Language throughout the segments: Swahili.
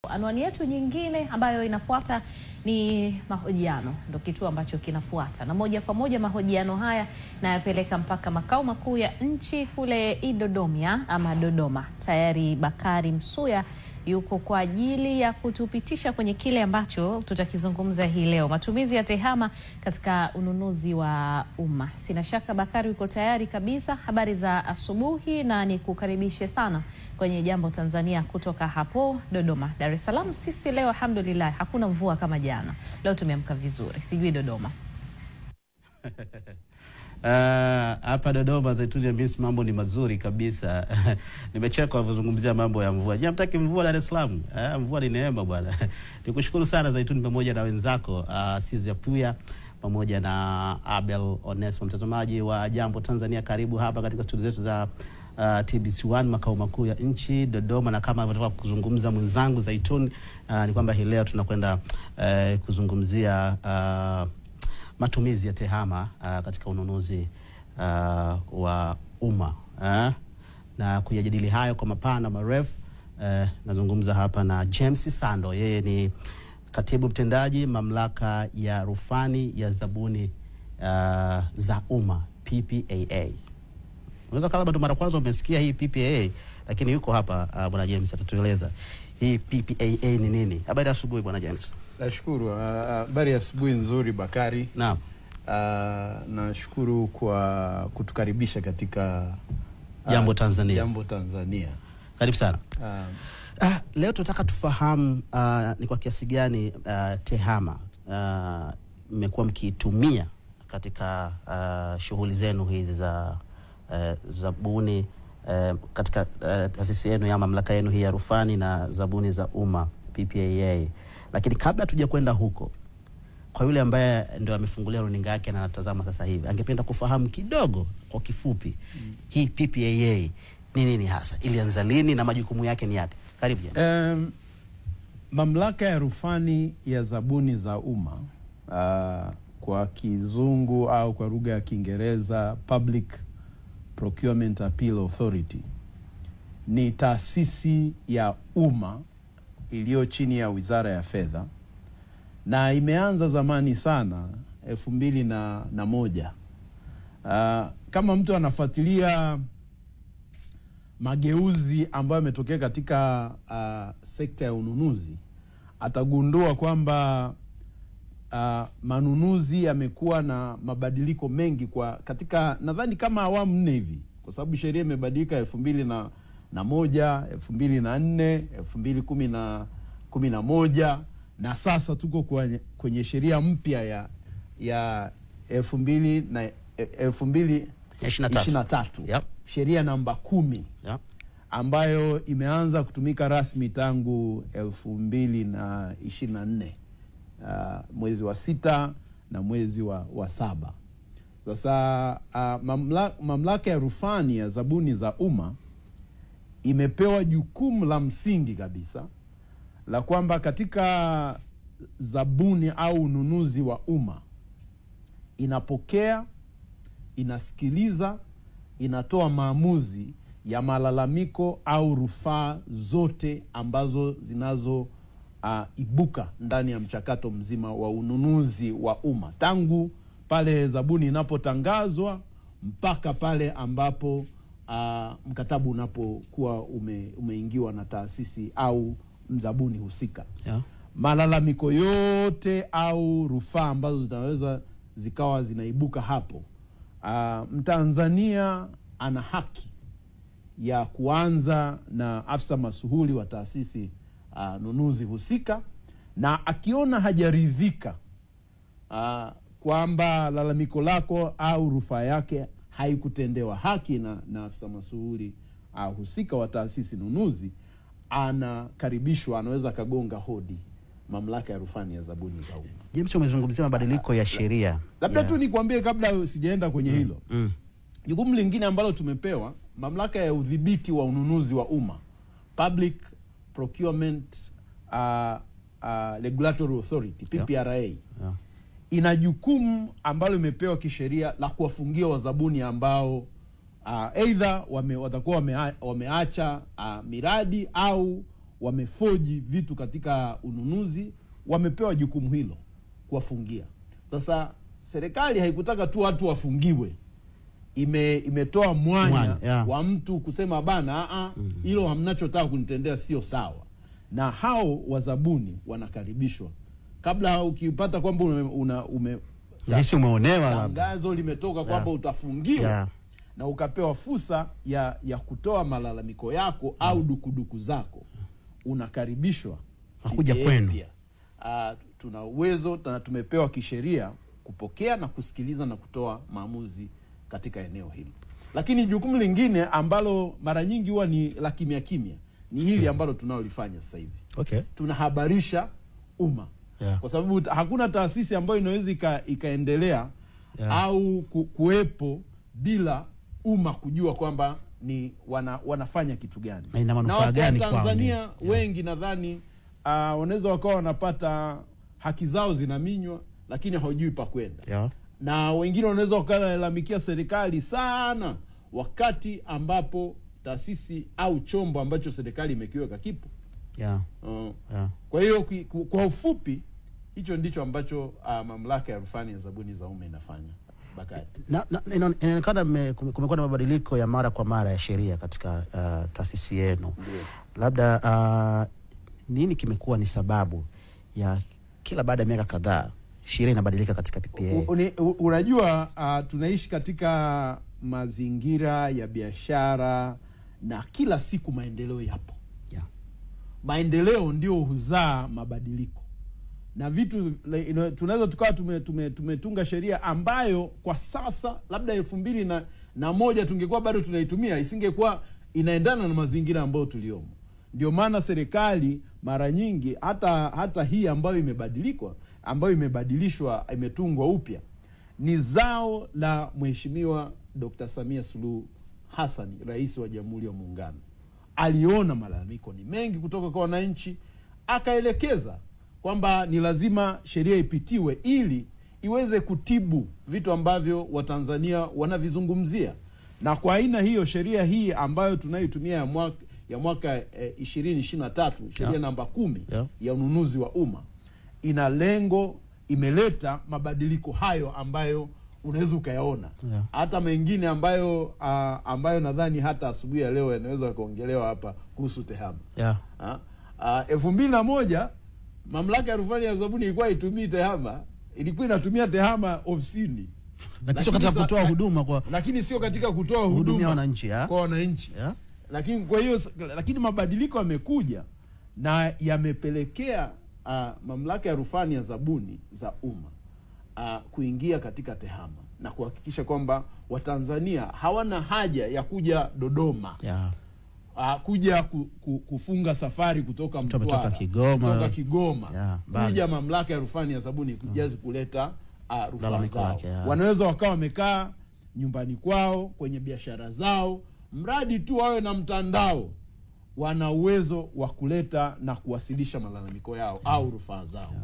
Anwani yetu nyingine ambayo inafuata ni mahojiano, ndio kituo ambacho kinafuata. Na moja kwa moja mahojiano haya na yapeleka mpaka makao makuu ya nchi kule Dodoma. Tayari Bakari Msuya yuko kwa ajili ya kutupitisha kwenye kile ambacho tutakizungumza hii leo, matumizi ya tehama katika ununuzi wa umma. Sina shaka Bakari yuko tayari kabisa. Habari za asubuhi na nikukaribishe sana kwenye Jambo Tanzania kutoka hapo Dodoma. Dar es Salaam sisi leo alhamdulillah hakuna mvua kama jana. Leo tumeamka vizuri. Sijui Dodoma. Hapa Dodoma Zaituni Miss mambo ni mazuri kabisa. Nimecheka kuzungumzia mambo ya mvua. Je, mtaki mvua Dar es Salaam? Mvua ni neema bwana. Nikushukuru sana Zaituni pamoja na wenzako Sizia Puya pamoja na Abel Onesmo. Mtazamaji wa Jambo Tanzania, karibu hapa katika studio zetu za TBC1 makao makuu ya nchi Dodoma, na kama alivyotoka kuzungumza mwenzangu Zaituni ni kwamba hii leo tunakwenda kuzungumzia matumizi ya tehama katika ununuzi wa umma. Na kuyajadili hayo kwa mapana marefu, nazungumza hapa na James Sando. Yeye ni katibu mtendaji mamlaka ya rufani ya zabuni za umma PPAA. Unaweza kama ndo mara kwanza umesikia hii PPAA, lakini yuko hapa bwana James atatueleza hii PPAA ni nini. Habari asubuhi bwana James. Nashukuru. Habari asubuhi nzuri Bakari. Naam. Nashukuru kwa kutukaribisha katika Jambo Tanzania. Jambo Tanzania. Karibu sana. Leo tunataka tufahamu ni kwa kiasi gani tehama mmekuwa mkiitumia katika shughuli zenu hizi za zabuni katika taasisi yenu ya mamlaka yenu hii ya rufani na zabuni za umma PPAA. Lakini kabla tuja kwenda huko, kwa yule ambaye ndio amefungulia runinga yake na anatazama sasa hivi, angependa kufahamu kidogo kwa kifupi hii PPAA ni nini hasa, ilianza lini na majukumu yake ni yapi? Karibu James. Mamlaka ya rufani ya zabuni za umma, kwa kizungu au kwa lugha ya Kiingereza Public Procurement Appeal Authority, ni taasisi ya umma iliyo chini ya Wizara ya Fedha, na imeanza zamani sana 2001. Kama mtu anafuatilia mageuzi ambayo yametokea katika sekta ya ununuzi, atagundua kwamba manunuzi yamekuwa na mabadiliko mengi katika nadhani kama awamu 4 hivi, kwa sababu sheria imebadilika 2001, 2004, 2011 na sasa tuko kwenye sheria mpya ya 2023. Yep. Sheria namba 10. Yep. Ambayo imeanza kutumika rasmi tangu 2024. Mwezi wa 6 na mwezi wa 7. Sasa mamlaka ya rufani ya zabuni za umma imepewa jukumu la msingi kabisa la kwamba katika zabuni au ununuzi wa umma inapokea, inasikiliza, inatoa maamuzi ya malalamiko au rufaa zote ambazo zinazo ibuka ndani ya mchakato mzima wa ununuzi wa umma, tangu pale zabuni inapotangazwa mpaka pale ambapo mkataba unapokuwa umeingiwa na taasisi au mzabuni husika. Yeah. Malalamiko yote au rufaa ambazo zinaweza zikawa zinaibuka hapo, Mtanzania ana haki ya kuanza na afisa masuhuli wa taasisi nunuzi husika, na akiona hajaridhika kwamba lalamiko lako au rufaa yake haikutendewa haki na afisa masuhuli husika wa taasisi nunuzi, anakaribishwa, anaweza kagonga hodi mamlaka ya rufani ya zabuni za umma. James, umezungumzia mabadiliko ya sheria. Labda tu nikwambie kabla sijaenda kwenye hilo. Jukumu lingine ambalo tumepewa, mamlaka ya udhibiti wa ununuzi wa umma, Public Procurement Regulatory Authority, PPRA. Yeah. Ina jukumu ambalo imepewa kisheria la kuwafungia wazabuni ambao either watakuwa wameacha miradi au wamefoji vitu katika ununuzi, wamepewa jukumu hilo kuwafungia. Sasa serikali haikutaka tu watu wafungiwe, imetoa mwanya wa mtu kusema bana hilo hamnachotaka kunitendea sio sawa. Na hao wazabuni wanakaribishwa. Kabla ukipata kwamba umeonewa, tangazo limetoka kwamba utafungiwa na ukapewa fursa ya kutoa malalamiko yako au dukuduku zako, unakaribishwa kuja kwenu. Tuna uwezo na tumepewa kisheria kupokea na kusikiliza na kutoa maamuzi katika eneo hili. Lakini jukumu lingine ambalo mara nyingi huwa ni la kimya kimya ni hili ambalo tunalolifanya sasa hivi. Tunahabarisha umma. Kwa sababu hakuna taasisi ambayo inaweza ikaendelea au kuwepo bila umma kujua kwamba ni wanafanya kitu gani. Na watu Tanzania wengi nadhani wanaweza wakawa wanapata haki zao zinaminywa lakini hawajui pa kwenda. Na wengine wanaweza wakalalamikia serikali sana wakati ambapo taasisi au chombo ambacho serikali imekiweka kipo. Kwa hiyo kwa ufupi hicho ndicho ambacho mamlaka ya rufani ya zabuni za umma inafanya. Bakari. Inaonekana kumekuwa na mabadiliko ya mara kwa mara ya sheria katika taasisi yenu. Labda nini kimekuwa ni sababu ya kila baada ya miaka kadhaa sheria inabadilika katika PPA? Unajua tunaishi katika mazingira ya biashara na kila siku maendeleo yapo. Maendeleo ndio huzaa mabadiliko. Na vitu tunaweza tukawa tumetunga sheria ambayo kwa sasa labda 2001 tungekuwa bado tunaitumia, isingekuwa inaendana na mazingira ambayo tuliomo. Ndio maana serikali mara nyingi hata hii ambayo imebadilishwa imetungwa upya ni zao la Mheshimiwa Dr. Samia Suluhu Hassan, Rais wa Jamhuri ya Muungano. Aliona malalamiko ni mengi kutoka kwa wananchi, akaelekeza kwamba ni lazima sheria ipitiwe ili iweze kutibu vitu ambavyo Watanzania wanavizungumzia. Na kwa aina hiyo sheria hii ambayo tunayotumia ya mwaka 2023, sheria namba 10 ya ununuzi wa umma, ina lengo, imeleta mabadiliko hayo ambayo unaweza ukayaona. Hata mengine ambayo nadhani hata asubuhi ya leo yanaweza kuongelewa hapa kuhusu tehama. 2001 mamlaka ya rufani ya zabuni ilikuwa itumii tehama, ilikuwa inatumia tehama ofisini. Lakini sio katika kutoa huduma lakini sio katika kutoa huduma kwa wananchi. Lakini kwa hiyo mabadiliko yamekuja na yamepelekea mamlaka ya rufani ya zabuni za umma kuingia katika tehama na kuhakikisha kwamba Watanzania hawana haja ya kuja Dodoma. Kuja kufunga safari kutoka Mtwara, kutoka Kigoma, kuja mamlaka ya rufani ya zabuni kujazi kuleta rufaa zao. Wanaweza wakawa wamekaa nyumbani kwao, kwenye biashara zao, mradi tu wawe na mtandao, wana uwezo wa kuleta na kuwasilisha malalamiko yao au rufaa zao.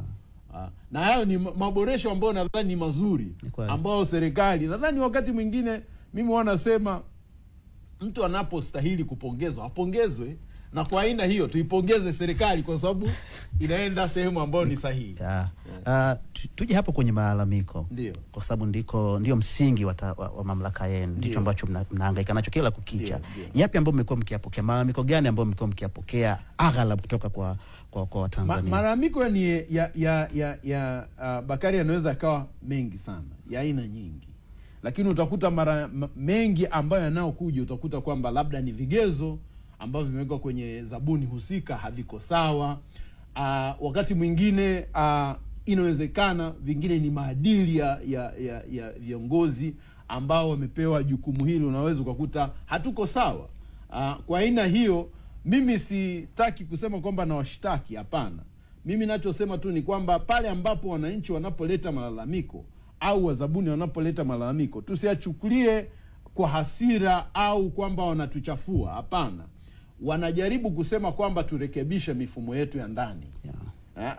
Na hayo ni maboresho ambayo nadhani ni mazuri, ambao serikali nadhani wakati mwingine mimi wanasema mtu anapostahili kupongezwa apongezwe, na kwa aina hiyo tuipongeze serikali kwa sababu inaenda sehemu ambayo ni sahihi. Tuje hapo kwenye malalamiko. Ndio. Kwa sababu ndio msingi wa mamlaka yenu, ndicho ambacho mnahangaika nacho kila kukicha. Yapi ambayo mmekuwa mkiyapokea? Malalamiko gani ambayo mmekuwa mkiyapokea aghalabu kutoka kwa Watanzania? Malalamiko ni Bakari anaweza kawa mengi sana, ya aina nyingi. Lakini utakuta mengi ambayo yanayokuja utakuta kwamba labda ni vigezo ambavyo vimewekwa kwenye zabuni husika haviko sawa. Wakati mwingine inawezekana vingine ni maadili ya viongozi ambao wamepewa jukumu hili, unaweza ukakuta hatuko sawa. Kwa aina hiyo mimi sitaki kusema kwamba na washtaki, hapana. Mimi nachosema tu ni kwamba pale ambapo wananchi wanapoleta malalamiko au wazabuni wanapoleta malalamiko, tusiachukulie kwa hasira au kwamba wanatuchafua, hapana. Wanajaribu kusema kwamba turekebishe mifumo yetu ya ndani.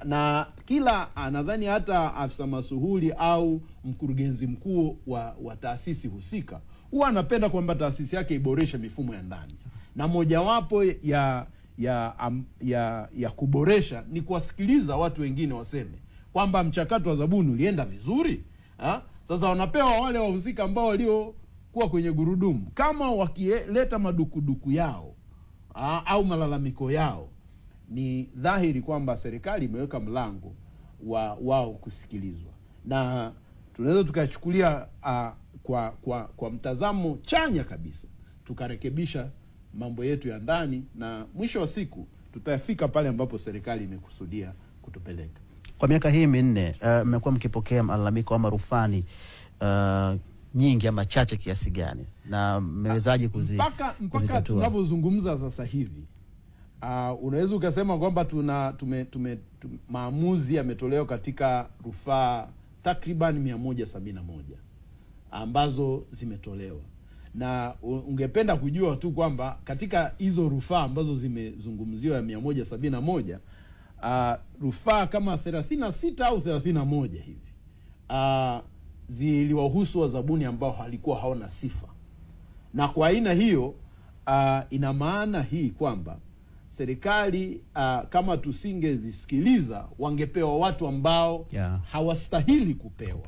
Na kila nadhani hata afisa masuhuli au mkurugenzi mkuu wa taasisi husika huwa anapenda kwamba taasisi yake iboreshe mifumo ya ndani. Na mojawapo ya kuboresha ni kuwasikiliza watu wengine waseme kwamba mchakato wa zabuni ulienda vizuri. Sasa wanapewa wale wahusika ambao waliokuwa kwenye gurudumu. Kama wakileta madukuduku yao au malalamiko yao, ni dhahiri kwamba serikali imeweka mlango wao kusikilizwa, na tunaweza tukachukulia kwa mtazamo chanya kabisa, tukarekebisha mambo yetu ya ndani, na mwisho wa siku tutafika pale ambapo serikali imekusudia kutupeleka. Kwa miaka hii minne mmekuwa mkipokea malalamiko ama rufani nyingi ama chache kiasi gani, na mmewezaje mpaka tunavyozungumza sasa hivi? Unaweza ukasema kwamba maamuzi yametolewa katika rufaa takriban 171 ambazo zimetolewa, na ungependa kujua tu kwamba katika hizo rufaa ambazo zimezungumziwa ya 171, rufaa kama 36 au 31 hivi ziliwahusu wazabuni ambao walikuwa hawana sifa. Na kwa aina hiyo ina maana hii kwamba serikali kama tusingezisikiliza wangepewa watu ambao hawastahili kupewa.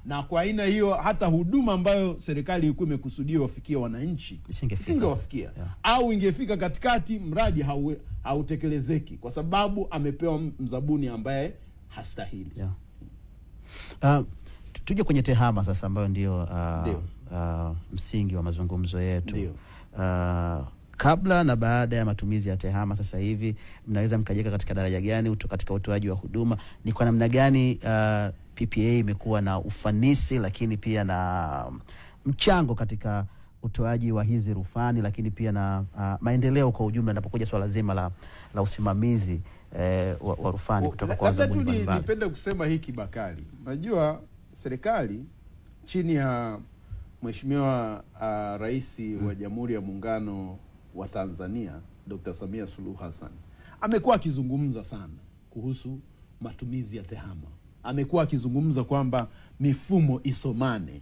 Na kwa aina hiyo hata huduma ambayo serikali ilikuwa imekusudia wafikie wananchi isingewafikia, au ingefika katikati mradi hautekelezeki kwa sababu amepewa mzabuni ambaye hastahili. Tuje kwenye tehama sasa, ambayo ndio msingi wa mazungumzo yetu. Kabla na baada ya matumizi ya tehama sasa hivi, mnaweza mkajeka katika daraja gani katika utoaji wa huduma? Ni kwa namna gani PPA imekuwa na ufanisi, lakini pia na mchango katika utoaji wa hizi rufani, lakini pia na maendeleo kwa ujumla inapokuja swala zima la usimamizi wa rufani kutoka kwa wazabuni mbalimbali? Nipende kusema hiki, Bakari. Unajua serikali chini ya Mheshimiwa Rais wa Jamhuri ya Muungano wa Tanzania Dr. Samia Suluhu Hassan amekuwa akizungumza sana kuhusu matumizi ya tehama. Amekuwa akizungumza kwamba mifumo isomane.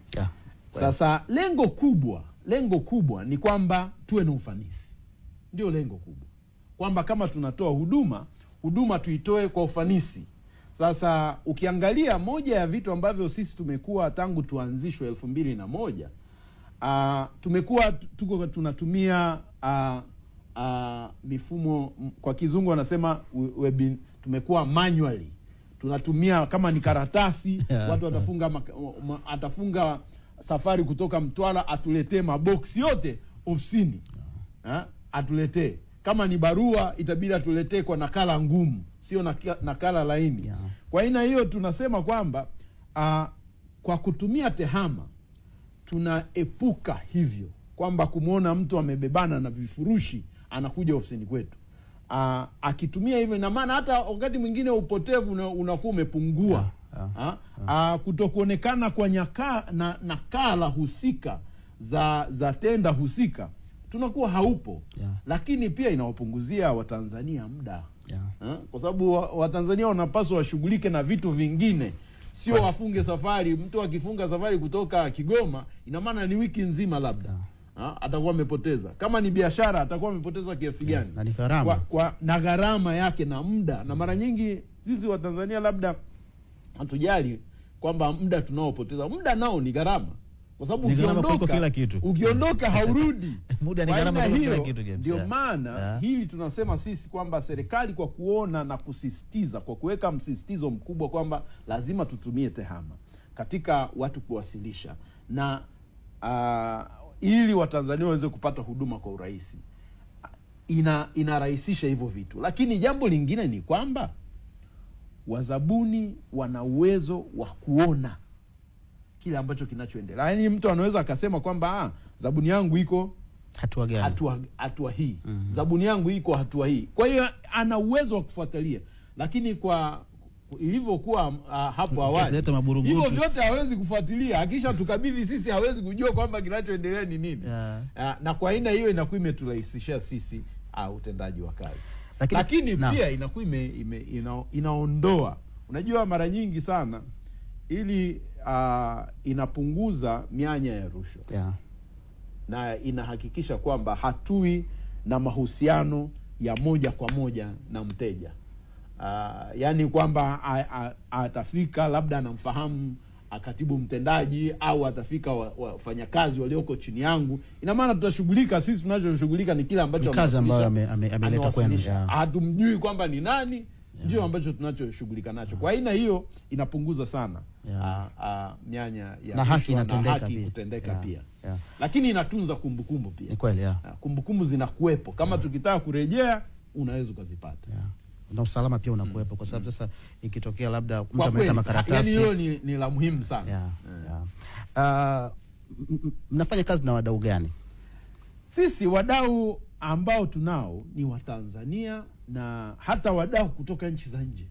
Sasa lengo kubwa ni kwamba tuwe na ufanisi. Ndio lengo kubwa, kwamba kama tunatoa huduma tuitoe kwa ufanisi. Sasa ukiangalia moja ya vitu ambavyo sisi tumekuwa tangu tuanzishwe 2001, tumekuwa tunatumia mifumo, kwa kizungu wanasema tumekuwa manually. Tunatumia kama ni karatasi, watu atafunga safari kutoka Mtwara atuletee maboksi yote ofisini. Atuletee. Kama ni barua itabidi atuletee kwa nakala ngumu, sio nakala laini. Kwa aina hiyo tunasema kwamba kwa kutumia tehama tunaepuka hivyo, kwamba kumuona mtu amebebana na vifurushi anakuja ofisini kwetu. Akitumia hivyo, ina maana hata wakati mwingine upotevu unakuwa umepungua. Kutokuonekana kwa nakala husika za tenda husika tunakuwa haupo. Lakini pia inawapunguzia Watanzania muda. Kwa sababu Watanzania wanapaswa washughulike na vitu vingine, sio wafunge safari. Mtu akifunga safari kutoka Kigoma, ina maana ni wiki nzima labda. Atakuwa amepoteza. Kama ni biashara atakuwa amepoteza kiasi gani? Na ni gharama. Na gharama yake na muda. Na mara nyingi sisi Watanzania labda hatujali kwamba muda tunaopoteza, muda nao ni gharama. Kwa sababu ukiondoka haurudi. Muda ni gharama kwa kila kitu. Ndio maana hili tunasema sisi kwamba serikali kwa kuona na kusisitiza, kwa kuweka msisitizo mkubwa kwamba lazima tutumie tehama katika watu kuwasilisha, na ili Watanzania waweze kupata huduma kwa urahisi, inarahisisha hivyo vitu. Lakini jambo lingine ni kwamba wazabuni wana uwezo wa kuona kile ambacho kinachoendelea. Yaani mtu anaweza akasema kwamba zabuni yangu iko hatua gani? Hatua hii. Zabuni yangu iko hatua hii. Kwa hiyo ana uwezo wa kufuatilia. Lakini kwa ilivyokuwa hapo awali, hivyo vyote hawezi kufuatilia. Akisha tukabidhi sisi hawezi kujua kwamba kinachoendelea ni nini. Na kwa aina hiyo inakuwa imeturahisishia sisi utendaji wa kazi. Lakini pia inakuwa inaondoa, unajua mara nyingi sana, ili inapunguza mianya ya rushwa. Na inahakikisha kwamba hatui na mahusiano ya moja kwa moja na mteja. Yani kwamba atafika labda anamfahamu katibu mtendaji au atafika wafanyakazi walioko chini yangu. Ina maana tutashughulika, sisi tunachoshughulika ni kile ambacho kazi ambayo ameleta kwenu. Hatumjui kwamba ni nani, ndio ambacho tunachoshughulika nacho. Kwa aina hiyo inapunguza sana mianya ya na haki kutendeka pia. Lakini inatunza kumbukumbu pia. Ni kweli kumbukumbu zinakuepo kama tukitaka kurejea unaweza kuzipata. Na usalama pia unakuepo kwa sababu sasa ikitokea labda mtu ameleta makaratasi, yani hiyo ni la muhimu sana. Mnafanya kazi na wadau gani? Sisi wadau ambao tunao ni Watanzania na hata wadau kutoka nchi za nje.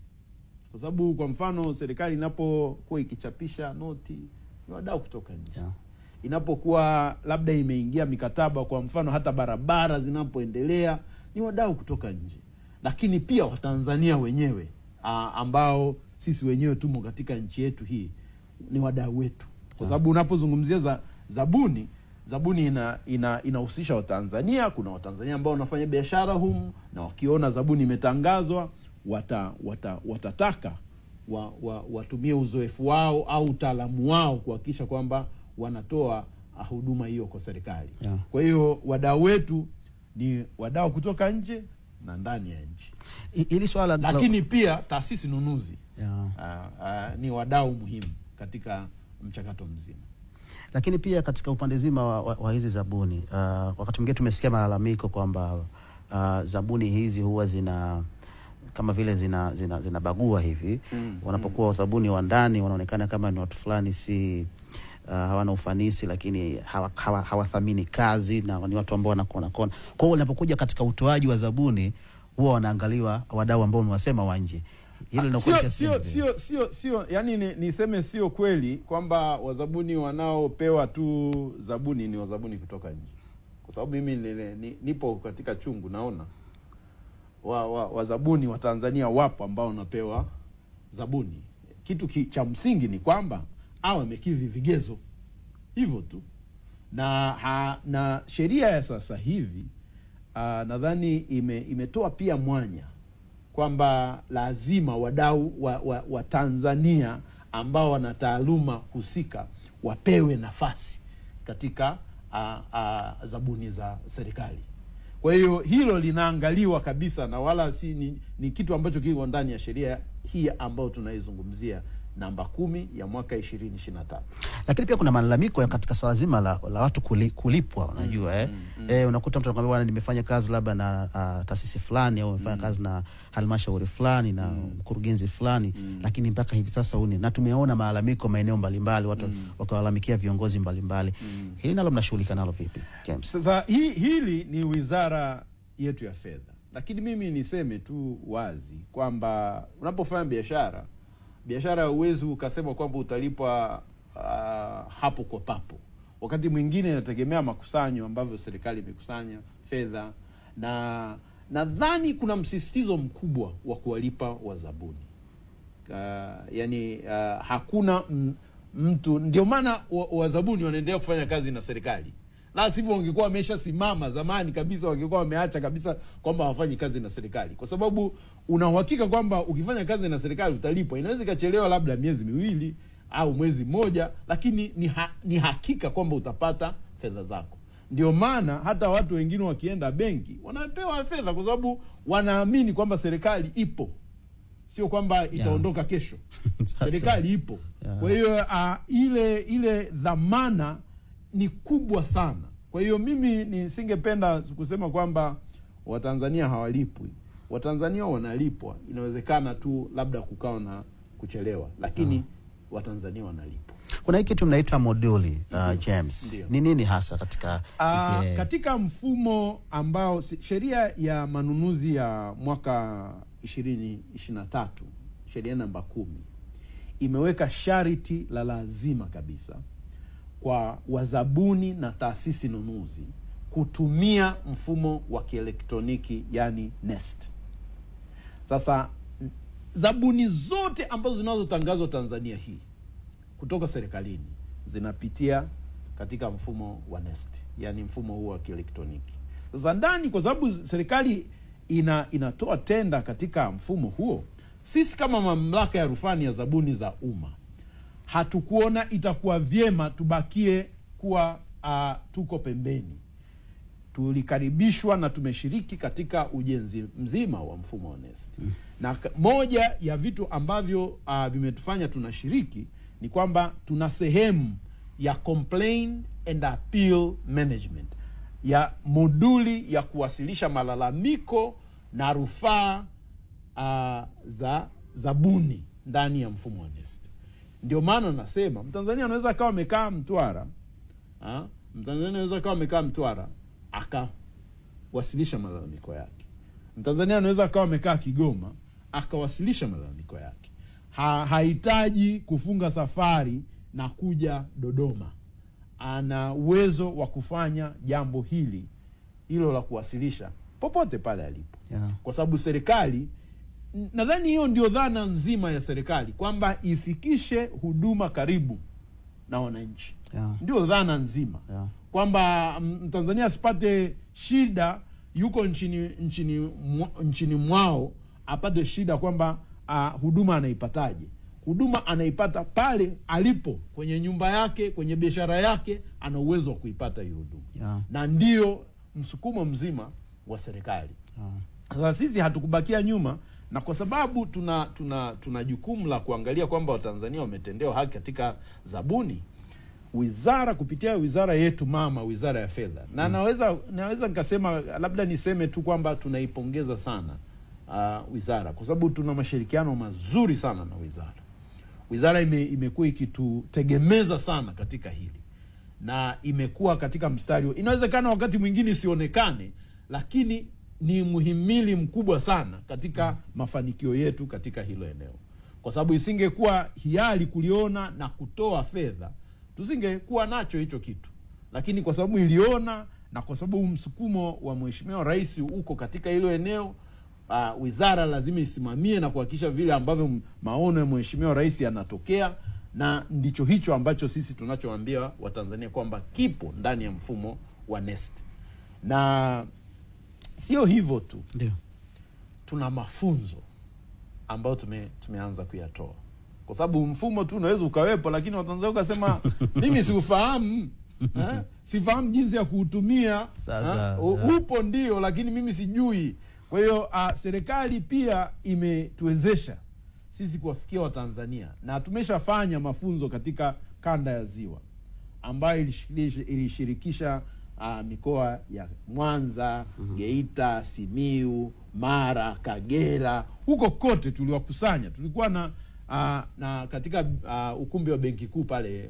Kwa sababu kwa mfano serikali inapokuwa ikichapisha noti ni wadau kutoka nje. Inapokuwa labda imeingia mikataba, kwa mfano hata barabara zinapoendelea, ni wadau kutoka nje. Lakini pia Watanzania wenyewe ambao sisi wenyewe tumo katika nchi yetu hii ni wadau wetu. Kwa sababu unapozungumzia zabuni inahusisha Watanzania. Kuna Watanzania ambao wanafanya biashara humu, na wakiona zabuni imetangazwa watataka watumie uzoefu wao au utaalamu wao kuhakikisha kwamba wanatoa huduma hiyo kwa serikali. Kwa hiyo wadau wetu ni wadau kutoka nje na ndani ya nchi. Ili swala lakini pia taasisi nunuzi ni wadau muhimu katika mchakato mzima. Lakini pia katika upande zima wa hizi zabuni, wakati mwingine tumesikia malalamiko kwamba zabuni hizi huwa kama vile zinabagua hivi. Wanapokuwa zabuni wa ndani wanaonekana kama ni watu fulani hawana ufanisi, lakini hawathamini kazi na ni watu ambao wanakona kona. Kwa hiyo unapokuja katika utoaji wa zabuni huwa wanaangaliwa wadau ambao wamewasema wa nje. Hilo linakuwa sio yani niseme sio kweli kwamba wazabuni wanaopewa tu zabuni ni wazabuni kutoka nje. Kwa sababu mimi nipo katika chungu, naona wazabuni wa Tanzania wapo ambao wanapewa zabuni. Kitu cha msingi ni kwamba wamekidhi vigezo hivyo tu. Na sheria ya sasa hivi nadhani imetoa pia mwanya kwamba lazima wadau wa Tanzania ambao wana taaluma husika wapewe nafasi katika zabuni za serikali. Kwa hiyo hilo linaangaliwa kabisa, na wala ni kitu ambacho kiko ndani ya sheria hii ambayo tunaizungumzia namba 10 ya mwaka 2023. Lakini pia kuna malalamiko ya katika swala zima la watu kulipwa, unajua unakuta mtu anakuambia bwana, nimefanya kazi labda na taasisi fulani au nimefanya kazi na halmashauri fulani na mkurugenzi fulani, lakini mpaka hivi sasa na tumeona malalamiko maeneo mbalimbali, watu wakiwalalamikia viongozi mbalimbali. Hili nalo mnashughulika nalo vipi, James? Sasa hili ni wizara yetu ya fedha. Lakini mimi niseme tu wazi kwamba unapofanya biashara uwezo ukasema kwamba utalipwa hapo kwa papo. Wakati mwingine inategemea makusanyo ambavyo serikali imekusanya fedha, na nadhani kuna msisitizo mkubwa wa kuwalipa wazabuni. Hakuna mtu, ndio maana wazabuni wanaendelea kufanya kazi na serikali. La sivyo wangekuwa wameshasimama zamani kabisa, wangekuwa wameacha kabisa kwamba hawafanyi kazi na serikali. Kwa sababu una uhakika kwamba ukifanya kazi na serikali utalipwa. Inaweza ikachelewa labda miezi 2 au mwezi 1, lakini ni hakika kwamba utapata fedha zako. Ndio maana hata watu wengine wakienda benki wanapewa fedha kwa sababu wanaamini kwamba serikali ipo. Sio kwamba itaondoka kesho. Serikali ipo. Kwa hiyo ile dhamana ni kubwa sana. Kwa hiyo mimi nisingependa kusema kwamba Watanzania hawalipwi. Watanzania wanalipwa. Inawezekana tu labda kukao na kuchelewa, lakini Watanzania wanalipwa. Kuna hiki kitu mnaita moduli, James. Ni nini hasa katika mfumo ambao sheria ya manunuzi ya mwaka 2023, sheria namba 10, imeweka sharti la lazima kabisa kwa wazabuni na taasisi nunuzi kutumia mfumo wa kielektroniki, yani NeST. Sasa zabuni zote ambazo zinazotangazwa Tanzania hii kutoka serikalini zinapitia katika mfumo wa NeST, yani mfumo huu wa kielektroniki. Sasa ndani, kwa sababu serikali inatoa tenda katika mfumo huo, sisi kama mamlaka ya rufani ya zabuni za umma hatukuona itakuwa vyema tubakie kuwa tuko pembeni. Tulikaribishwa na tumeshiriki katika ujenzi mzima wa mfumo wa NeST. Na moja ya vitu ambavyo vimetufanya tunashiriki ni kwamba tuna sehemu ya complaint and appeal management, ya moduli ya kuwasilisha malalamiko na rufaa za zabuni ndani ya mfumo wa NeST. Ndio maana nasema Mtanzania anaweza kawa amekaa Mtwara, Mtanzania anaweza kawa amekaa Mtwara akawasilisha malalamiko yake. Mtanzania anaweza kawa amekaa Kigoma akawasilisha malalamiko yake. Hahitaji kufunga safari na kuja Dodoma. Ana uwezo wa kufanya jambo hilo la kuwasilisha popote pale alipo. Kwa sababu serikali, nadhani hiyo ndio dhana nzima ya serikali, kwamba ifikishe huduma karibu na wananchi. Ndio dhana nzima. Kwamba Mtanzania asipate shida yuko nchini mwao apate shida kwamba huduma anaipataje. Huduma anaipata pale alipo, kwenye nyumba yake, kwenye biashara yake, ana uwezo wa kuipata hiyo huduma. Na ndio msukumo mzima wa serikali. Sasa sisi hatukubakia nyuma, na kwa sababu tuna jukumu la kuangalia kwamba Watanzania wametendewa haki katika zabuni, wizara kupitia wizara yetu mama, Wizara ya Fedha, na naweza nikasema, labda niseme tu kwamba tunaipongeza sana wizara, kwa sababu tuna mashirikiano mazuri sana na wizara. Wizara imekuwa ikitutegemeza sana katika hili, na imekuwa katika mstari. Inawezekana wakati mwingine isionekane, lakini ni muhimili mkubwa sana katika mafanikio yetu katika hilo eneo. Kwa sababu isingekuwa hiari kuliona na kutoa fedha, tusingekuwa nacho hicho kitu. Lakini kwa sababu iliona, na kwa sababu msukumo wa Mheshimiwa Rais uko katika hilo eneo, wizara lazima isimamie na kuhakikisha vile ambavyo maono ya Mheshimiwa Rais yanatokea, na ndicho hicho ambacho sisi tunachowaambia Watanzania kwamba kipo ndani ya mfumo wa NeST. Na sio hivyo tu. Ndio. Tuna mafunzo ambayo tumeanza kuyatoa. Kwa sababu mfumo tu unaweza ukawepo, lakini Watanzania ukasema mimi siufahamu, sifahamu jinsi ya kuutumia. Upo ndio, lakini mimi sijui. Kwa hiyo serikali pia imetuwezesha sisi kuwafikia Watanzania, na tumeshafanya mafunzo katika kanda ya Ziwa ambayo ilishirikisha mikoa ya Mwanza, Geita, Simiu, Mara, Kagera. Huko kote tuliwakusanya. Tulikuwa na katika ukumbi wa Benki Kuu pale,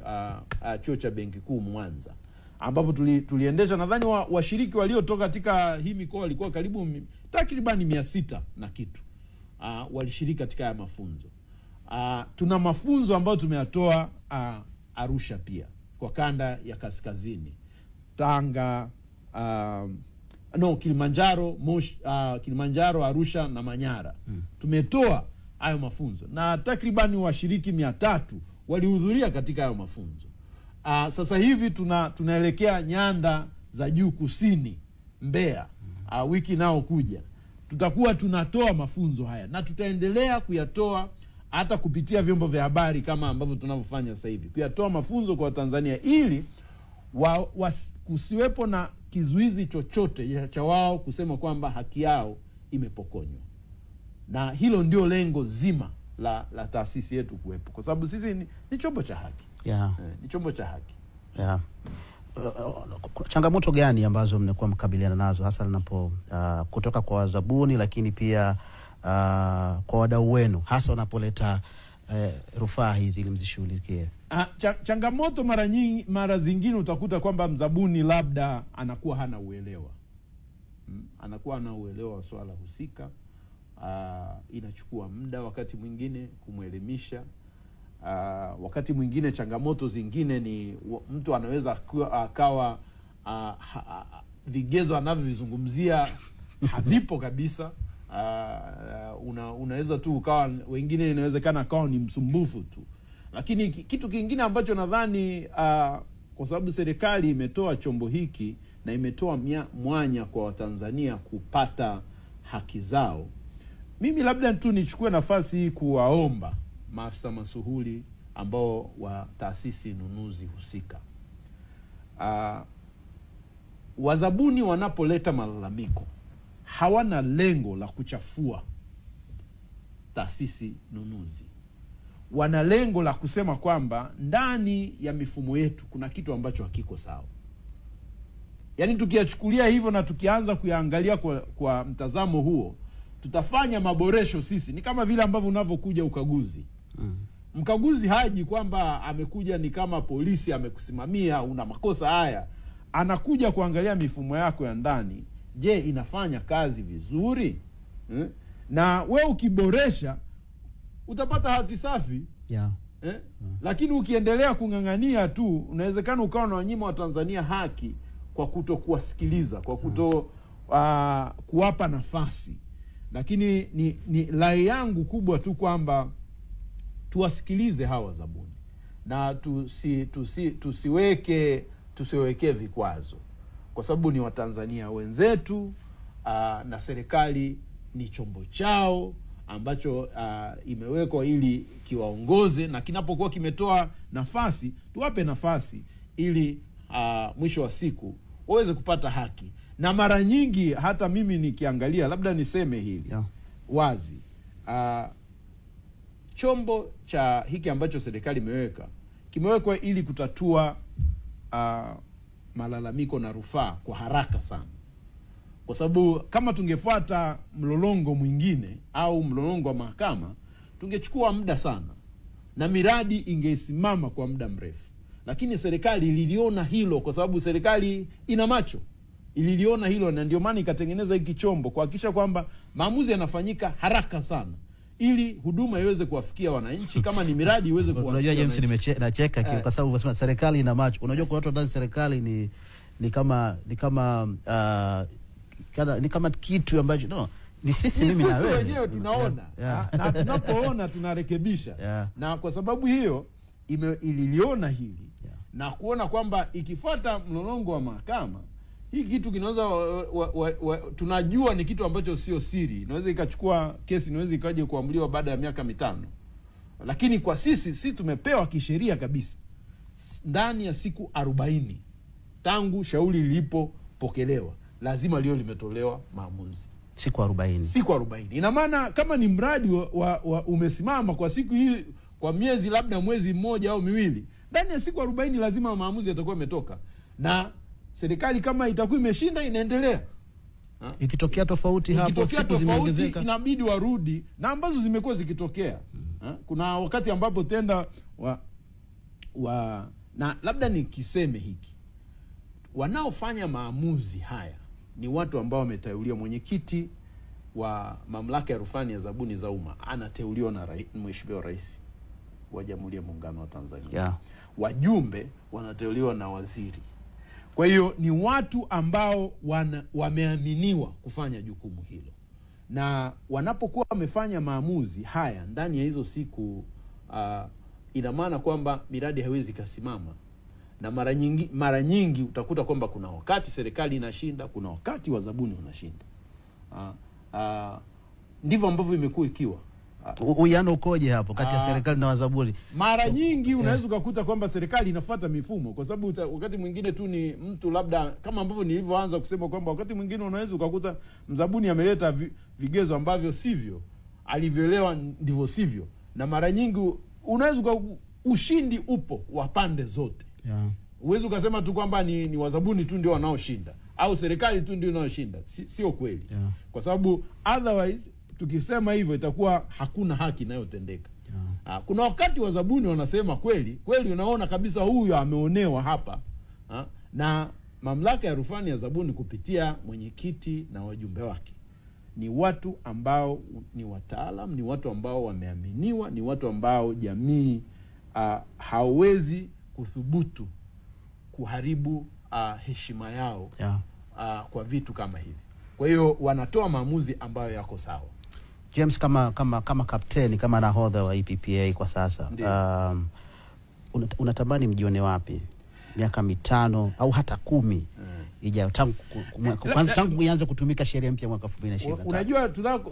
chuo cha Benki Kuu Mwanza, ambapo tuliendesha, nadhani washiriki waliotoka katika hii mikoa walikuwa karibu takribani 600 na kitu. Walishiriki katika haya mafunzo. Tuna mafunzo ambayo tumeyatoa Arusha pia, kwa kanda ya kaskazini, Tanga, Kilimanjaro, Arusha na Manyara. Tumetoa hayo mafunzo, na takribani washiriki 300 walihudhuria katika hayo mafunzo. Sasa hivi tunaelekea nyanda za juu kusini, Mbeya. Wiki nao kuja tutakuwa tunatoa mafunzo haya, na tutaendelea kuyatoa hata kupitia vyombo vya habari kama ambavyo tunavyofanya sasa hivi, kuyatoa mafunzo kwa Tanzania, ili kusiwepo na kizuizi chochote cha wao kusema kwamba haki yao imepokonywa. Na hilo ndio lengo zima la taasisi yetu kuwepo, kwa sababu sisi ni chombo cha haki. Ni chombo cha haki. Changamoto gani ambazo mnakuwa mkabiliana nazo hasa linapo kutoka kwa wazabuni, lakini pia kwa wadau wenu, hasa wanapoleta rufaa hizi ili mzishughulikie? Changamoto mara zingine utakuta kwamba mzabuni labda anakuwa hana uelewa. Anakuwa hana uelewa wa swala husika. Inachukua muda wakati mwingine kumwelimisha. Wakati mwingine changamoto zingine ni mtu anaweza akawa vigezo anavyovizungumzia havipo kabisa. Unaweza tu ukawa, wengine inawezekana akawa ni msumbufu tu. Lakini kitu kingine ambacho nadhani kwa sababu serikali imetoa chombo hiki na imetoa mwanya kwa Watanzania kupata haki zao. Mimi labda tu nichukue nafasi hii kuwaomba maafisa masuhuli ambao wa taasisi nunuzi husika, wazabuni wanapoleta malalamiko hawana lengo la kuchafua taasisi nunuzi. Wana lengo la kusema kwamba ndani ya mifumo yetu kuna kitu ambacho hakiko sawa. Yaani tukiachukulia hivyo na tukianza kuyaangalia kwa mtazamo huo, tutafanya maboresho sisi. Ni kama vile ambavyo unavyokuja ukaguzi. Mkaguzi haji kwamba amekuja ni kama polisi amekusimamia una makosa haya. Anakuja kuangalia mifumo yako ya ndani, je, inafanya kazi vizuri? Na we ukiboresha utapata hati safi. Lakini ukiendelea kung'ang'ania tu, unawezekana ukawa na wanyima wa Tanzania haki kwa kutokuwasikiliza, kwa kuwapa nafasi. Lakini ni rai yangu kubwa tu kwamba tuwasikilize hawa zabuni na tusiweke vikwazo, kwa sababu ni Watanzania wenzetu, na serikali ni chombo chao ambacho imewekwa ili kiwaongoze, na kinapokuwa kimetoa nafasi tuwape nafasi ili mwisho wa siku waweze kupata haki. Na mara nyingi hata mimi nikiangalia, labda niseme hili wazi, chombo cha hiki ambacho serikali kimewekwa ili kutatua malalamiko na rufaa kwa haraka sana. Kwa sababu kama tungefuata mlolongo mwingine au mlolongo wa mahakama, tungechukua muda sana na miradi ingesimama kwa muda mrefu. Lakini serikali ililiona hilo, kwa sababu serikali ina macho, ililiona hilo, na ndio maana ikatengeneza hiki chombo kuhakikisha kwamba maamuzi yanafanyika haraka sana ili huduma iweze kuwafikia wananchi, kama ni miradi iweze kuwafikia. Unajua James, nimecheka kwa sababu unasema serikali ina macho. Unajua kwa watu ndani serikali ni kama kitu ambacho ni sisi mimi na wewe wenyewe tunaona. Na tunapoona tunarekebisha. Na kwa sababu hiyo ililiona hili na kuona kwamba ikifuata mlolongo wa mahakama, hii kitu kinaweza tunajua ni kitu ambacho sio siri. Inaweza ikachukua kesi, inaweza ikaje kuamuliwa baada ya miaka 5. Lakini kwa sisi tumepewa kisheria kabisa ndani ya siku 40 tangu shauri lilipopokelewa lazima lio limetolewa maamuzi. Siku 40. Ina maana kama ni mradi umesimama kwa siku hii, kwa miezi labda mwezi mmoja au miwili, ndani ya siku 40 lazima maamuzi yatakuwa yametoka. Na serikali kama itakuwa imeshinda inaendelea. Ikitokea tofauti hapo, siku zimeongezeka, inabidi warudi, na ambazo zimekuwa zikitokea. Kuna wakati ambapo tenda na labda nikiseme hiki, wanaofanya maamuzi haya ni watu ambao wameteuliwa. Mwenyekiti wa mamlaka ya rufani ya zabuni za umma anateuliwa na Mheshimiwa Rais wa Jamhuri ya Muungano wa Tanzania. Wajumbe wanateuliwa na waziri. Kwa hiyo ni watu ambao wameaminiwa kufanya jukumu hilo, na wanapokuwa wamefanya maamuzi haya ndani ya hizo siku, ina maana kwamba miradi haiwezi kasimama. Na mara nyingi utakuta kwamba kuna wakati serikali inashinda, kuna wakati wazabuni wanashinda. Ndivyo ambavyo imekuwa ikiwa. Uwiano ukoje hapo kati ya serikali na wazabuni? Mara nyingi unaweza kukuta kwamba serikali inafuata mifumo, kwa sababu wakati mwingine tu ni mtu, labda kama ambavyo nilivyoanza kusema kwamba wakati mwingine unaweza kukuta mzabuni ameleta vigezo ambavyo sivyo, alivyoelewa ndivyo sivyo. Na mara nyingi unaweza ushindi upo wa pande zote. Uwezo ukasema tu kwamba ni wazabuni tu ndio wanaoshinda au serikali tu ndio inaoshinda. Sio kweli. Kwa sababu otherwise tukisema hivyo itakuwa hakuna haki inayotendeka. Kuna wakati wazabuni wanasema kweli, unaona kabisa huyu ameonewa hapa. Na mamlaka ya rufani ya zabuni kupitia mwenyekiti na wajumbe wake ni watu ambao ni wataalam, ni watu ambao wameaminiwa, ni watu ambao jamii hawezi kuthubutu kuharibu heshima yao kwa vitu kama hivi. Kwa hiyo wanatoa maamuzi ambayo yako sawa. James, kama kapteni, kama nahodha wa EPPA kwa sasa, unatamani mjione wapi? miaka 5 au hata 10 ijayo tangu ianze kutumika sheria mpya mwaka 2023. Unajua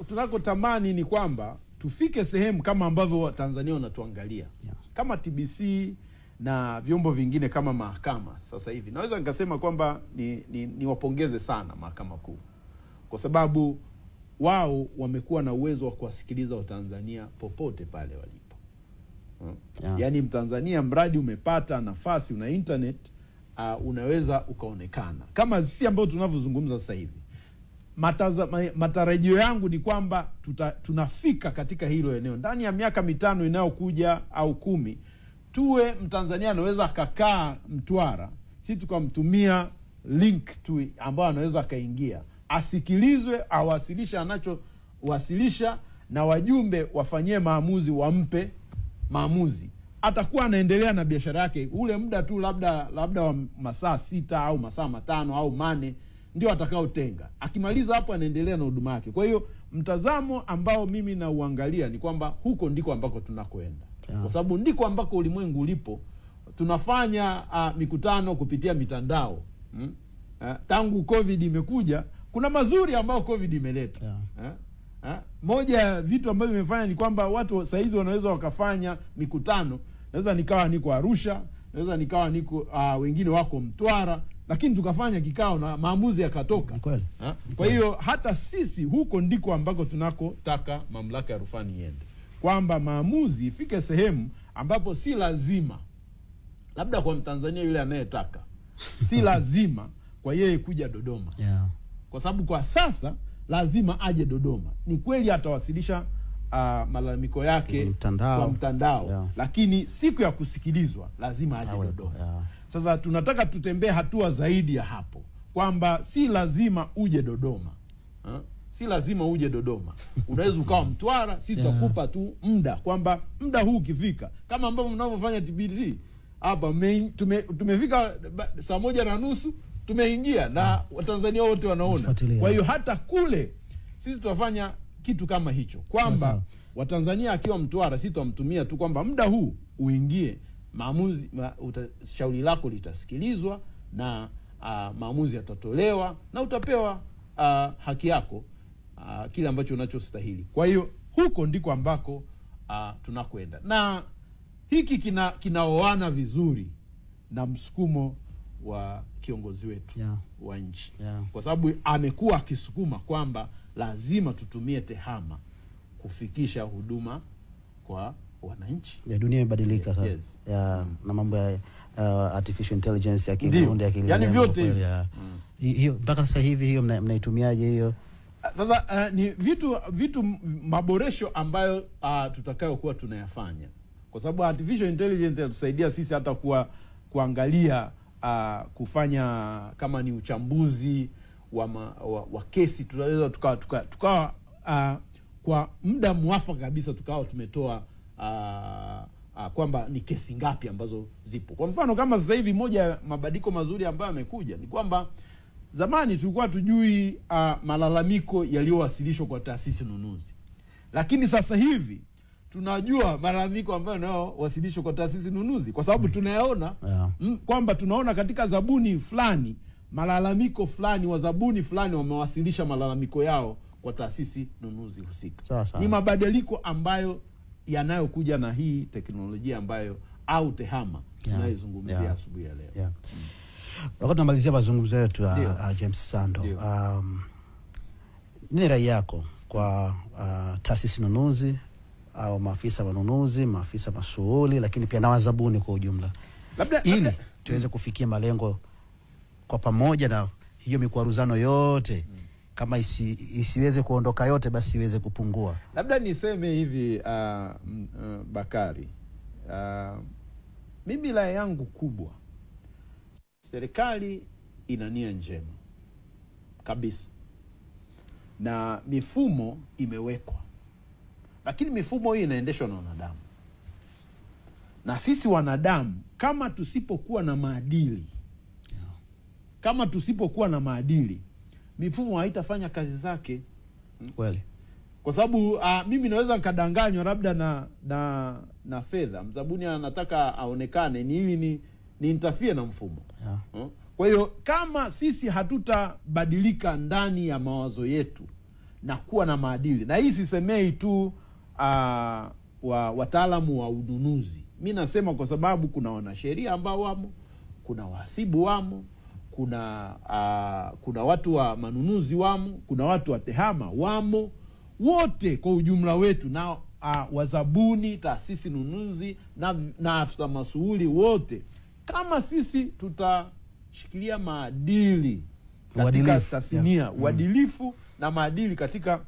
tunakotamani ni kwamba tufike sehemu kama ambavyo Tanzania wanatuangalia. Kama TBC na vyombo vingine kama mahakama sasa hivi. Naweza nikasema kwamba ni wapongeze sana Mahakama Kuu. Kwa sababu wao wamekuwa na uwezo wa kuwasikiliza Watanzania popote pale walipo. Yaani Mtanzania mradi umepata nafasi, una internet, unaweza ukaonekana. Kama sisi ambao tunavyozungumza sasa hivi. Matarajio yangu ni kwamba tunafika katika hilo eneo. Ndani ya miaka 5 inayokuja au 10, tuwe Mtanzania anaweza akakaa Mtwara, sisi tukamtumia link tu ambao anaweza akaingia, asikilizwe, awasilisha anachowasilisha, na wajumbe wafanyie maamuzi, wampe maamuzi. Atakuwa anaendelea na biashara yake ule muda tu, labda wa masaa 6 au masaa 5 au 8 ndio atakaotenga. Akimaliza hapo anaendelea na huduma yake. Kwa hiyo mtazamo ambao mimi na uangalia ni kwamba huko ndiko ambako tunakoenda. Kwa sababu ndiko ambako ulimwengu ulipo. Tunafanya mikutano kupitia mitandao. Tangu COVID imekuja, kuna mazuri ambao COVID imeleta. Moja ya vitu ambavyo imefanya ni kwamba watu saizi wanaweza wakafanya mikutano. Naweza nikawa niko Arusha, naweza nikawa niko wengine wako Mtwara, lakini tukafanya kikao na maamuzi yakatoka. Kwa hiyo hata sisi huko ndiko ambako tunakotaka mamlaka ya rufani iende. Kwamba maamuzi ifike sehemu ambapo si lazima, labda kwa Mtanzania yule anayetaka, si lazima kwa yeye kuja Dodoma. Kwa sababu kwa sasa lazima aje Dodoma. Ni kweli atawasilisha malalamiko yake kwa mtandao. Lakini siku ya kusikilizwa lazima aje Dodoma. Sasa tunataka tutembee hatua zaidi ya hapo. Kwamba si lazima uje Dodoma. Si lazima uje Dodoma. Unaweza ukawa Mtwara, sisi tutakupa tu muda. Kwamba muda huu ukifika, kama ambavyo mnavyofanya TBC. Hapa tumefika saa 1:30 tumeingia na Watanzania wote wanaona. Kwa hiyo hata kule sisi tutafanya kitu kama hicho. Kwamba Watanzania akiwa Mtwara, sisi tutamtumia tu kwamba muda huu uingie, maamuzi shauri lako litasikilizwa na maamuzi yatatolewa na utapewa haki yako, kile ambacho unachostahili. Kwa hiyo huko ndiko ambako tunakwenda. Na hiki kinaoana vizuri na msukumo wa kiongozi wetu wa nchi. Kwa sababu amekuwa akisukuma kwamba lazima tutumie TEHAMA kufikisha huduma kwa wananchi. Dunia imebadilika sasa. Na mambo ya artificial intelligence, akili yani vyote hiyo mpaka sasa hivi hiyo mnaitumiaje hiyo? Sasa ni vitu maboresho ambayo tutakayo kuwa tunayafanya. Kwa sababu artificial intelligence inatusaidia sisi hata kuangalia kufanya kama ni uchambuzi wa kesi. Tunaweza tukawa kwa muda mwafaka kabisa tukawa tumetoa kwamba ni kesi ngapi ambazo zipo. Kwa mfano kama sasa hivi moja ya mabadiliko mazuri ambayo yamekuja ni kwamba zamani tulikuwa tujui malalamiko yaliyowasilishwa kwa taasisi nunuzi. Lakini sasa hivi tunajua malalamiko ambayo yanayowasilishwa kwa taasisi nunuzi, kwa sababu tunayaona kwamba tunaona katika zabuni fulani, malalamiko fulani wa zabuni fulani wamewasilisha malalamiko yao kwa taasisi nunuzi husika. Ni mabadiliko ambayo yanayokuja na hii teknolojia ambayo au TEHAMA tunayozungumzia asubuhi ya leo. Wakati tunamalizia mazungumzo yetu James Sando, nini rai yako kwa taasisi nunuzi au maafisa wanunuzi, maafisa masuhuli, lakini pia na wazabuni kwa ujumla, ili tuweze kufikia malengo kwa pamoja, na hiyo mikwaruzano yote kama isiweze kuondoka yote, basi iweze kupungua? Labda niseme hivi Bakari, mimi la yangu kubwa, serikali ina nia njema kabisa na mifumo imewekwa, lakini mifumo hii inaendeshwa na wanadamu. Na sisi wanadamu kama tusipokuwa na maadili, mifumo haitafanya kazi zake. Kweli. Kwa sababu mimi naweza nikadanganywa labda na fedha. Mzabuni anataka aonekane ni ili ni interfere na mfumo. Kwa hiyo kama sisi hatutabadilika ndani ya mawazo yetu na kuwa na maadili, na hii sisemei tu wataalamu wa ununuzi, mimi nasema kwa sababu kuna wanasheria ambao wamo, kuna wahasibu wamo, kuna watu wa manunuzi wamo, kuna watu wa tehama wamo, wote kwa ujumla wetu, na wazabuni, taasisi nunuzi na afisa masuhuli wote, kama sisi tutashikilia maadili katika tasnia, uadilifu na maadili katika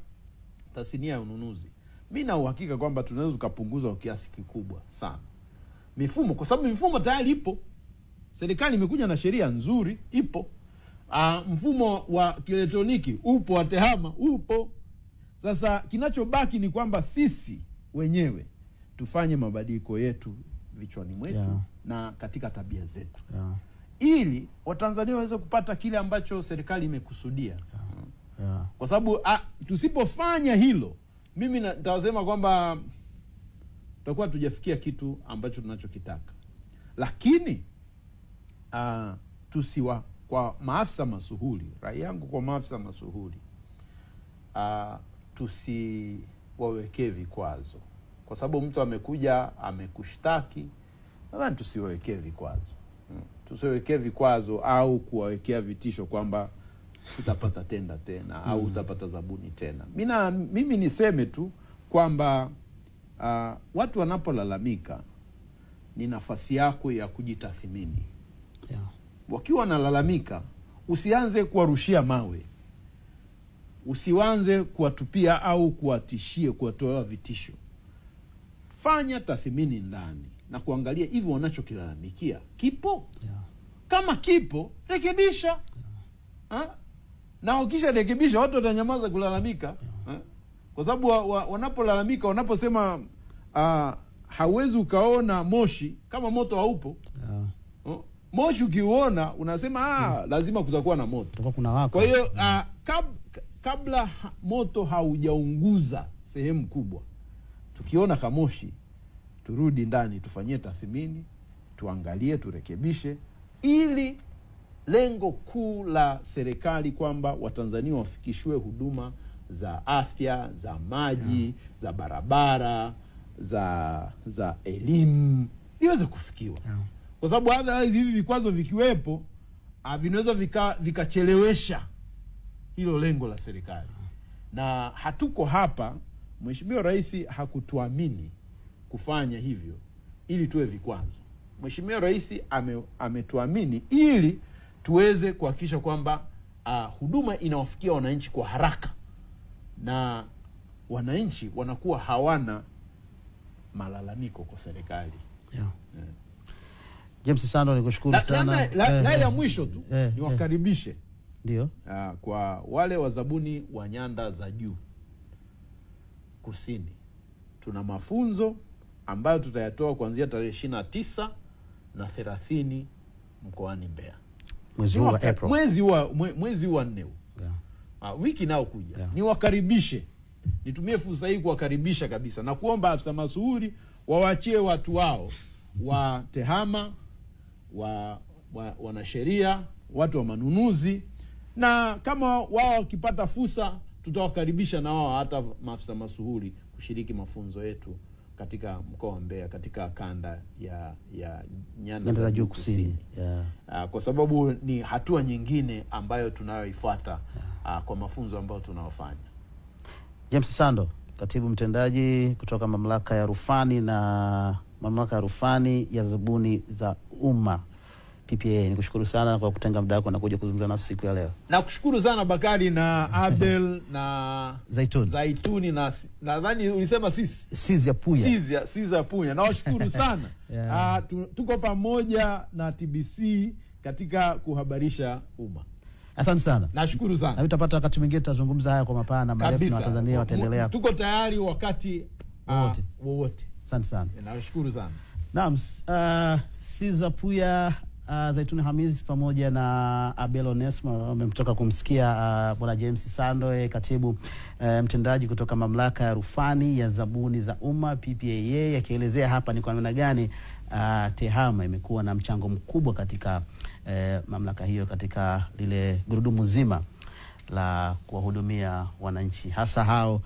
tasnia ya ununuzi, mimi na uhakika kwamba tunaweza kupunguza kwa kiasi kikubwa sana mifumo, kwa sababu mifumo tayari ipo. Serikali imekuja na sheria nzuri, ipo. Mfumo wa kielektroniki upo, wa tehama upo. Sasa kinachobaki ni kwamba sisi wenyewe tufanye mabadiliko yetu vichwani mwetu na katika tabia zetu, ili Watanzania waweze kupata kile ambacho serikali imekusudia. Kwa sababu tusipofanya hilo, mimi nitasema kwamba tutakuwa tujafikia kitu ambacho tunachokitaka. Lakini kwa maafisa masuhuli, rai yangu kwa maafisa masuhuli, tusiwawekee vikwazo. Kwa sababu mtu amekuja amekushtaki, nadhani tusiwawekee vikwazo. Tusiwawekee vikwazo au kuwawekea vitisho kwamba utapata tenda tena au utapata zabuni tena. Mimi niseme tu kwamba watu wanapolalamika, ni nafasi yako ya kujitathmini. Wakiwa wanalalamika, usianze kuwarushia mawe, usianze kuwatupia au kuwatishia, kuwatoa vitisho. Fanya tathmini ndani na kuangalia hivi wanachokilalamikia kipo. Kama kipo, rekebisha. Na ukisha rekebisha, watu watanyamaza kulalamika. Kwa sababu wanapolalamika, wanaposema hauwezi ukaona moshi kama moto haupo. Moshi ukiuona unasema lazima kutakuwa na moto. Kwa hiyo kabla moto haujaunguza sehemu kubwa, tukiona kamoshi, turudi ndani, tufanyie tathmini, tuangalie, turekebishe, ili lengo kuu la serikali kwamba Watanzania wafikishwe huduma za afya, za maji, za barabara, za elimu, iweze kufikiwa. Kwa sababu otherwise hivi vikwazo vikiwepo, vinaweza vikachelewesha hilo lengo la serikali. Na hatuko hapa, Mheshimiwa Rais hakutuamini kufanya hivyo ili tuwe vikwazo. Mheshimiwa Rais ametuamini ili tuweze kuhakikisha kwamba huduma inawafikia wananchi kwa haraka, na wananchi wanakuwa hawana malalamiko kwa serikali. James Sando, nikushukuru sana. Na ya mwisho tu niwakaribishe ndio kwa wale wazabuni wa nyanda za juu kusini. Tuna mafunzo ambayo tutayatoa kuanzia tarehe 29 na 30 mkoani Mbeya. Mwezi wa April. Mwezi wa 4. Wiki nao kuja. Niwakaribishe. Nitumie fursa hii kuwakaribisha kabisa na kuomba afisa masuhuli wawachie watu wao wa tehama, wanasheria, watu wa manunuzi, na kama wao wakipata fursa, tutawakaribisha na wao hata maafisa masuhuli kushiriki mafunzo yetu katika mkoa wa Mbeya, katika kanda ya nyanda za juu kusini. Kwa sababu ni hatua nyingine ambayo tunayoifuata kwa mafunzo ambayo tunayofanya. James Sando, katibu mtendaji kutoka mamlaka ya rufani na mamlaka ya rufani ya zabuni za umma PPA, nikushukuru sana kwa kutenga muda wako na kuja kuzungumza nasi siku ya leo. Nakushukuru sana Bakari na Abel na Zaituni na nadhani ulisema Sizi ya Punya. Nawashukuru sana. Tuko pamoja na TBC katika kuhabarisha umma. Asante sana. Nashukuru sana. Na tutapata wakati mwingine tutazungumza haya kwa mapana marefu na Watanzania wataendelea. Tuko tayari wakati wowote. Asante sana. Nashukuru sana. Naam, Siza Puya Zaituni Hamis pamoja na Abel Onesmo wametoka kumsikia Bwana James Sando, katibu mtendaji kutoka mamlaka ya rufani ya zabuni za umma PPAA, akielezea hapa ni kwa namna gani TEHAMA imekuwa na mchango mkubwa katika mamlaka hiyo katika lile gurudumu zima la kuwahudumia wananchi, hasa hao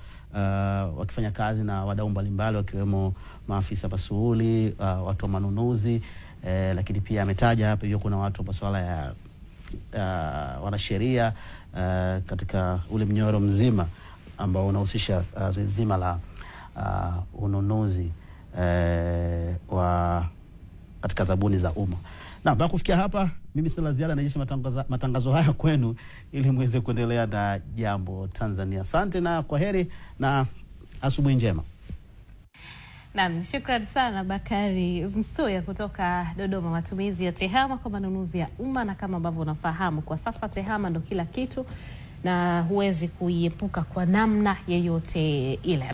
wakifanya kazi na wadau mbalimbali wakiwemo maafisa masuhuli, watu wa manunuzi, lakini pia ametaja hapa hiyo kuna watu masuala ya wanasheria katika ule mnyororo mzima ambao unahusisha zima la ununuzi wa katika zabuni za umma. Na baada kufikia hapa, mimi sina ziada, narejesha matangazo haya kwenu ili muweze kuendelea na Jambo Tanzania. Asante na kwaheri na asubuhi njema. Naam, shukrani sana Bakari Msuya kutoka Dodoma. Matumizi ya TEHAMA kwa manunuzi ya umma, na kama ambavyo unafahamu kwa sasa TEHAMA ndo kila kitu na huwezi kuiepuka kwa namna yeyote ile.